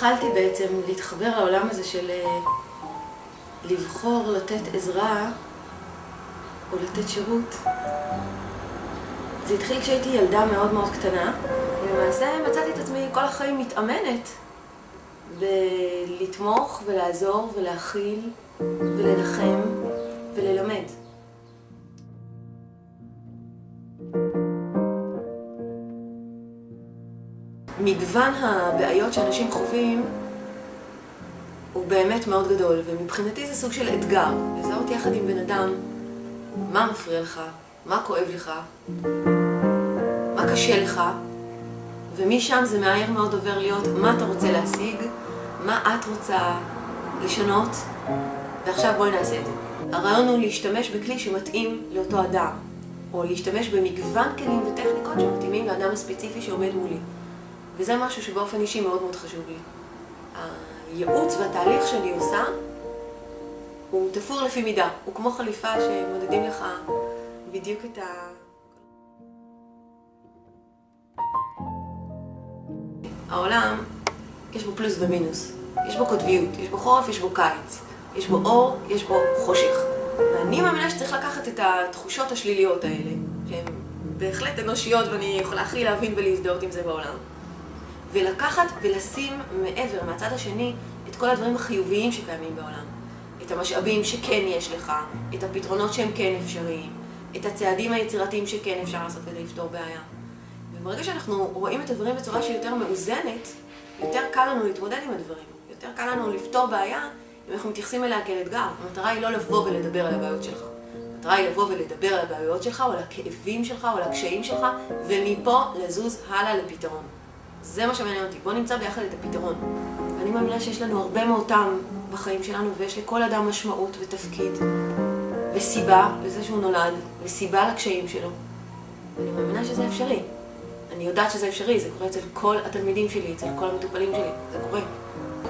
התחלתי בעצם להתחבר לעולם הזה של לבחור לתת עזרה או לתת שירות. זה התחיל כשהייתי ילדה מאוד מאוד קטנה, ולמעשה מצאתי את עצמי כל החיים מתאמנת בלתמוך ולעזור ולהכיל ולנחם וללמד. מגוון הבעיות שאנשים חווים הוא באמת מאוד גדול, ומבחינתי זה סוג של אתגר. לזהות יחד עם בן אדם מה מפריע לך, מה כואב לך, מה קשה לך, ומשם זה מהר מאוד עובר להיות מה אתה רוצה להשיג, מה את רוצה לשנות, ועכשיו בואי נעשה את זה. הרעיון הוא להשתמש בכלי שמתאים לאותו אדם, או להשתמש במגוון כלים וטכניקות שמתאימים לאדם הספציפי שעומד מולי. וזה משהו שבאופן אישי מאוד מאוד חשוב לי. הייעוץ והתהליך שאני עושה הוא תפור לפי מידה. הוא כמו חליפה שמודדים לך בדיוק את העולם יש בו פלוס ומינוס. יש בו קוטביות, יש בו חורף, יש בו קיץ. יש בו אור, יש בו חושך. ואני מאמינה שצריך לקחת את התחושות השליליות האלה, שהן בהחלט אנושיות ואני יכולה הכי להבין ולהזדהות עם זה בעולם. ולקחת ולשים מעבר, מהצד השני, את כל הדברים החיוביים שקיימים בעולם. את המשאבים שכן יש לך, את הפתרונות שהם כן אפשריים, את הצעדים היצירתיים שכן אפשר לעשות כדי לפתור בעיה. וברגע שאנחנו רואים את הדברים בצורה שהיא יותר מאוזנת, יותר קל לנו להתמודד עם הדברים, יותר קל לנו לפתור בעיה, אם אנחנו מתייחסים אליה כאל אתגר. המטרה היא לא לבוא ולדבר על הבעיות שלך. המטרה היא לבוא ולדבר על הבעיות שלך, או על הכאבים שלך, או על הקשיים שלך, ומפה לזוז הלאה לפתרון. זה מה שמעניין אותי. בוא נמצא ביחד את הפתרון. ואני מאמינה שיש לנו הרבה מאוד טעם בחיים שלנו, ויש לכל אדם משמעות ותפקיד, וסיבה לזה שהוא נולד, וסיבה לקשיים שלו. ואני מאמינה שזה אפשרי. אני יודעת שזה אפשרי, זה קורה אצל כל התלמידים שלי, אצל כל המטופלים שלי. זה קורה.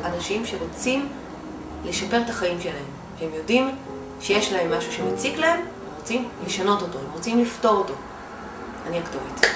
אנשים שרוצים לשפר את החיים שלהם, שהם יודעים שיש להם משהו שמציק להם, הם רוצים לשנות אותו, הם רוצים לפתור אותו. אני הכתובת.